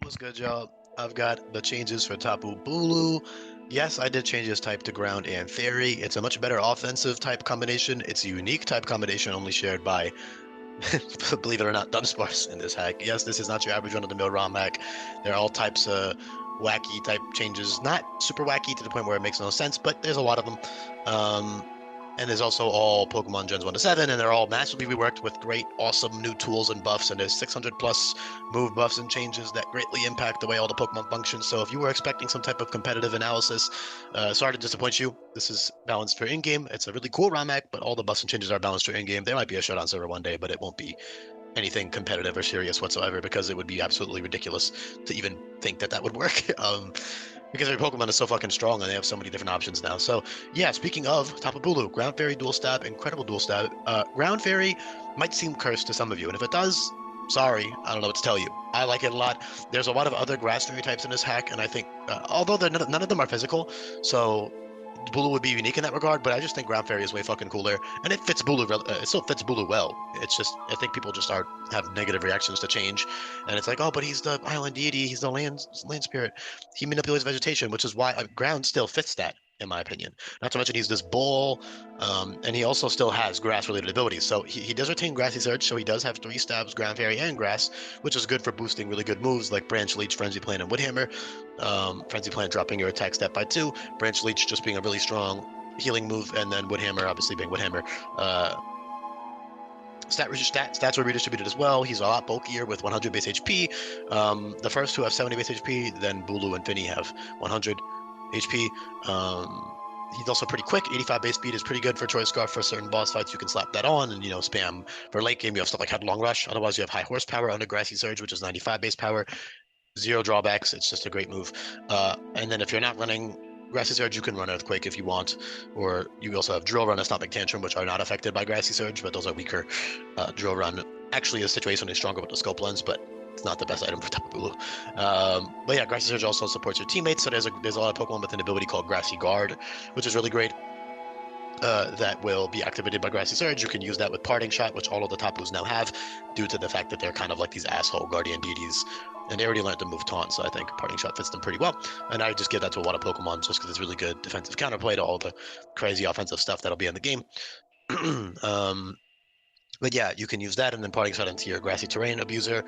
What's good, y'all? I've got the changes for Tapu Bulu. Yes, I did change his type to ground and fairy. It's a much better offensive type combination. It's a unique type combination only shared by, believe it or not, Dunsparce in this hack. Yes, this is not your average run-of-the-mill ROM hack. They're all types of wacky type changes. Not super wacky to the point where it makes no sense, but there's a lot of them. And there's also all Pokemon Gens 1 to 7, and they're all massively reworked with great, awesome new tools and buffs. And there's 600 plus move buffs and changes that greatly impact the way all the Pokemon function. So if you were expecting some type of competitive analysis, sorry to disappoint you. This is balanced for in-game. It's a really cool ROM hack, but all the buffs and changes are balanced for in-game. There might be a showdown server one day, but it won't be anything competitive or serious whatsoever because it would be absolutely ridiculous to even think that that would work. Because every Pokemon is so fucking strong and they have so many different options now. So yeah, speaking of Tapu Bulu, Ground Fairy dual stab, incredible dual stab. Ground Fairy might seem cursed to some of you, and if it does, sorry, I don't know what to tell you. I like it a lot. There's a lot of other Grass Fairy types in this hack, and I think although none of them are physical, so Bulu would be unique in that regard, but I just think Ground Fairy is way fucking cooler, and it fits Bulu. It still fits Bulu well. It's just I think people just have negative reactions to change, and it's like, oh, but he's the island deity, he's the land spirit, he manipulates vegetation, which is why Ground still fits that, in my opinion. Not to mention he's this bull, and he also still has grass-related abilities. So he does retain Grassy Surge, so he does have 3 stabs, Ground Fairy, and Grass, which is good for boosting really good moves like Branch Leech, Frenzy Plant, and Woodhammer. Frenzy Plant dropping your attack step by 2, Branch Leech just being a really strong healing move, and then Woodhammer obviously being Woodhammer. Stats were redistributed as well. He's a lot bulkier with 100 base HP. The first two have 70 base HP, then Bulu and Finny have 100 HP. He's also pretty quick. 85 base speed is pretty good for Choice Scarf for certain boss fights. You can slap that on and, spam. For late game, you have stuff like Headlong Rush. Otherwise, you have High Horsepower under Grassy Surge, which is 95 base power. 0 drawbacks. It's just a great move. And then if you're not running Grassy Surge, you can run Earthquake if you want, or you also have Drill Run and Stomach Tantrum, which are not affected by Grassy Surge, but those are weaker. Drill Run actually is situationally stronger with the Scope Lens, but it's not the best item for Tapu Bulu. But yeah, Grassy Surge also supports your teammates, so there's a lot of Pokemon with an ability called Grassy Guard, which is really great. That will be activated by Grassy Surge. You can use that with Parting Shot, which all of the Tapus now have, due to the fact that they're kind of like these asshole guardian deities. And they already learned to move Taunt, so I think Parting Shot fits them pretty well. And I just give that to a lot of Pokemon just because it's really good defensive counterplay to all the crazy offensive stuff that'll be in the game. But yeah, you can use that and then Parting Shot into your Grassy Terrain Abuser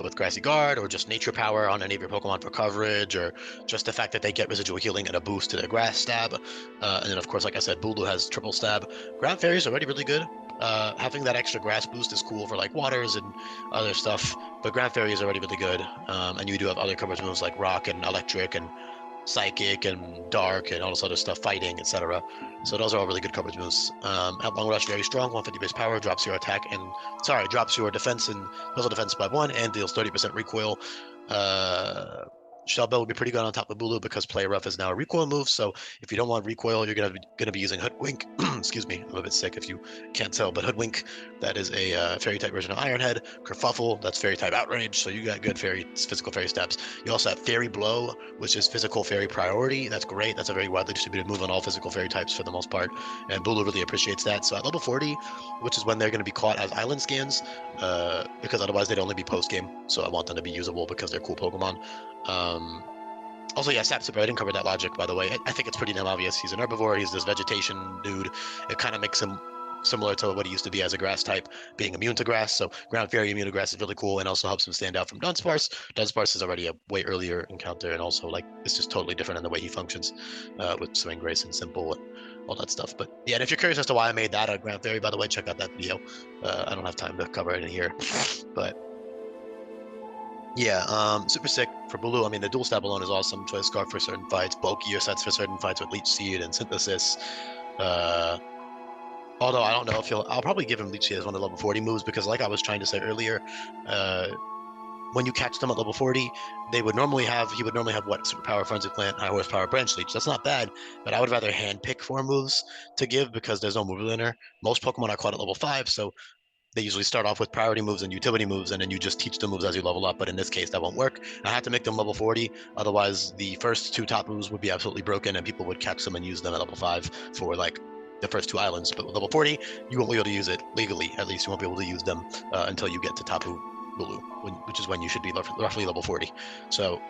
with Grassy Guard, or just Nature Power on any of your Pokemon for coverage, or just the fact that they get residual healing and a boost to their Grass Stab. And then, of course, like I said, Bulu has Triple Stab. Ground Fairy is already really good. Having that extra Grass boost is cool for like Waters and other stuff, but Ground Fairy is already really good. And you do have other coverage moves like Rock and Electric and Psychic and Dark and all this other stuff, Fighting, etc. So those are all really good coverage moves. Headlong Rush, very strong, 150 base power, drops your attack and, drops your defense and special defense by 1 and deals 30% recoil. Shell Bell would be pretty good on top of Bulu because Play Rough is now a recoil move. So if you don't want recoil, you're gonna be using Hoodwink. Excuse me, I'm a bit sick if you can't tell, but Hoodwink, that is a fairy type version of Ironhead. Kerfuffle, that's fairy type Outrage. So you got good physical fairy steps. You also have Fairy Blow, which is physical fairy priority. That's great. That's a very widely distributed move on all physical fairy types for the most part, and Bulu really appreciates that. So at level 40, which is when they're going to be caught as island scans, because otherwise they'd only be post game. So I want them to be usable because they're cool Pokemon. Also, yeah, Sap Super, I didn't cover that logic, by the way. I think it's pretty damn obvious. He's an herbivore, he's this vegetation dude. It kind of makes him similar to what he used to be as a grass type, being immune to grass. So Ground Fairy immune to grass is really cool and also helps him stand out from Dunsparce. Dunsparce is already a way earlier encounter, and also, like, it's just totally different in the way he functions with Swing Grace and Simple and all that stuff. But yeah, and if you're curious as to why I made that a Ground Fairy, by the way, check out that video. I don't have time to cover it in here, but yeah, super sick for Bulu. I mean, the dual stab alone is awesome. Choice Scarf for certain fights, bulkier sets for certain fights with Leech Seed and Synthesis. Although I don't know if I'll probably give him Leech Seed as one of the level 40 moves because, like I was trying to say earlier, when you catch them at level 40, he would normally have what? Superpower, Frenzy Plant, High Horsepower, Branch Leech. That's not bad, but I would rather handpick 4 moves to give because there's no move learner. Most Pokemon are caught at level 5, so they usually start off with priority moves and utility moves, and then you just teach the moves as you level up. But in this case, that won't work. I had to make them level 40. Otherwise, the first 2 top moves would be absolutely broken, and people would catch them and use them at level 5 for like the first 2 islands. But with level 40, you won't be able to use it legally. At least you won't be able to use them until you get to Tapu. Bulu, which is when you should be roughly level 40. So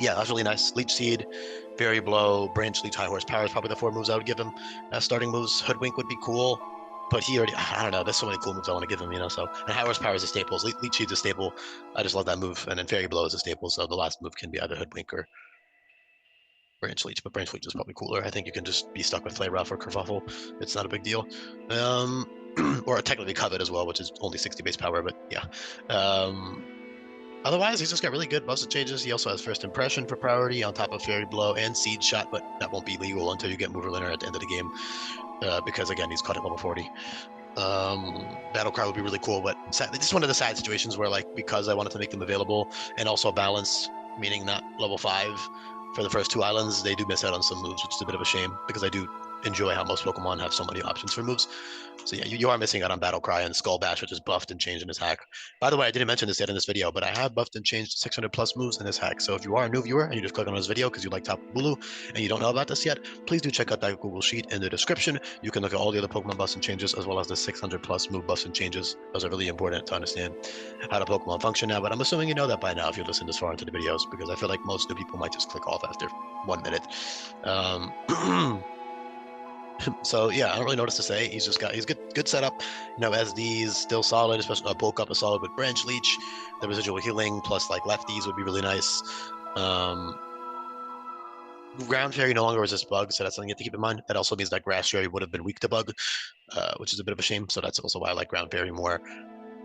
yeah, that's really nice. Leech Seed, Fairy Blow, Branch Leech, High Horsepower is probably the 4 moves I would give him. Starting moves, Hoodwink would be cool, but he already, I don't know, there's so many cool moves I want to give him, so. And High Horsepower is a staple. Leech Seed's a staple. I just love that move. And then Fairy Blow is a staple, so the last move can be either Hoodwink or Branch Leech, but Branch Leech is probably cooler. I think you can just be stuck with Flay Rough or Kerfuffle. It's not a big deal. Or technically Covet as well, which is only 60 base power, but yeah. Otherwise, he's just got really good buffs and changes. He also has First Impression for priority on top of Fairy Blow and Seed Shot, but that won't be legal until you get Mover Linear at the end of the game, because again, he's caught at level 40. Battle Cry would be really cool, but it's just one of the sad situations where, like, because I wanted to make them available and also balance, meaning not level 5 for the first 2 islands, they do miss out on some moves, which is a bit of a shame, because I do enjoy how most Pokemon have so many options for moves. So yeah, you are missing out on Battle Cry and Skull Bash, which is buffed and changed in this hack. By the way, I didn't mention this yet in this video, but I have buffed and changed 600 plus moves in this hack. So if you are a new viewer and you just click on this video because you like Tapu Bulu and you don't know about this yet, please do check out that Google Sheet in the description. You can look at all the other Pokemon buffs and changes, as well as the 600 plus move buffs and changes. Those are really important to understand how the Pokemon function now, but I'm assuming you know that by now if you listen this far into the videos, because I feel like most new people might just click off after 1 minute. So yeah, I don't really know what to say. He's good setup. SDs still solid, especially bulk up is solid with Branch Leech. The residual healing plus like lefties would be really nice. Ground Fairy no longer resists bugs, so that's something you have to keep in mind. That also means that Grass Fairy would have been weak to bug, which is a bit of a shame. So that's also why I like Ground Fairy more.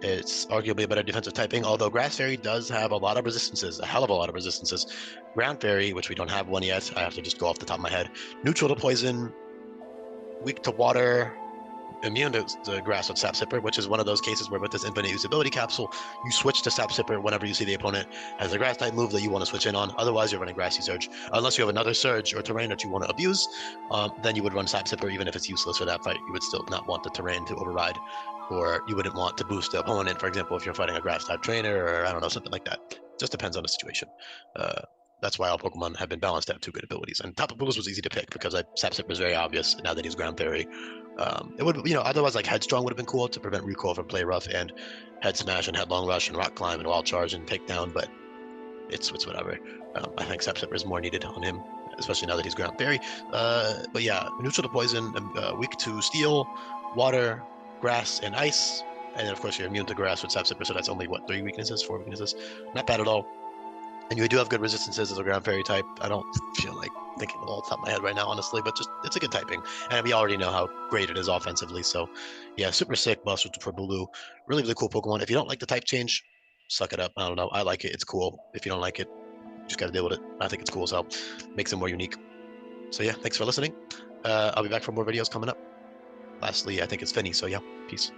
It's arguably a better defensive typing, although Grass Fairy does have a lot of resistances, a hell of a lot of resistances. Ground Fairy, which we don't have one yet, I have to just go off the top of my head. Neutral to poison, weak to water, immune to the grass with Sap Sipper, which is one of those cases where with this infinite usability capsule, you switch to Sap Sipper whenever you see the opponent has a grass type move that you want to switch in on. Otherwise, you're running Grassy Surge. Unless you have another Surge or Terrain that you want to abuse, then you would run Sap Sipper even if it's useless for that fight. You would still not want the Terrain to override, or you wouldn't want to boost the opponent, for example, if you're fighting a grass type trainer or I don't know, something like that. Just depends on the situation. That's why all Pokemon have been balanced to have 2 good abilities. And Tapu Bulu was easy to pick because Sap Sipper is very obvious now that he's Ground Fairy. It would, otherwise like Headstrong would have been cool to prevent recoil from Play Rough and Head Smash and Headlong Rush and Rock Climb and Wild Charge and Takedown, but it's whatever. I think Sap Sipper is more needed on him, especially now that he's Ground Fairy. But yeah, neutral to poison, weak to steel, water, grass, and ice. And then of course you're immune to grass with Sap Sipper, so that's only, 3 weaknesses, 4 weaknesses? Not bad at all. And you do have good resistances as a Ground Fairy type. I don't feel like thinking of all the top of my head right now, honestly, but just it's a good typing. And we already know how great it is offensively. So yeah, super sick buffs for Bulu. Really, really cool Pokemon. If you don't like the type change, suck it up. I don't know. I like it. It's cool. If you don't like it, you just got to deal with it. I think it's cool as hell. Makes it more unique. So yeah, thanks for listening. I'll be back for more videos coming up. Lastly, I think it's Finny. So yeah, peace.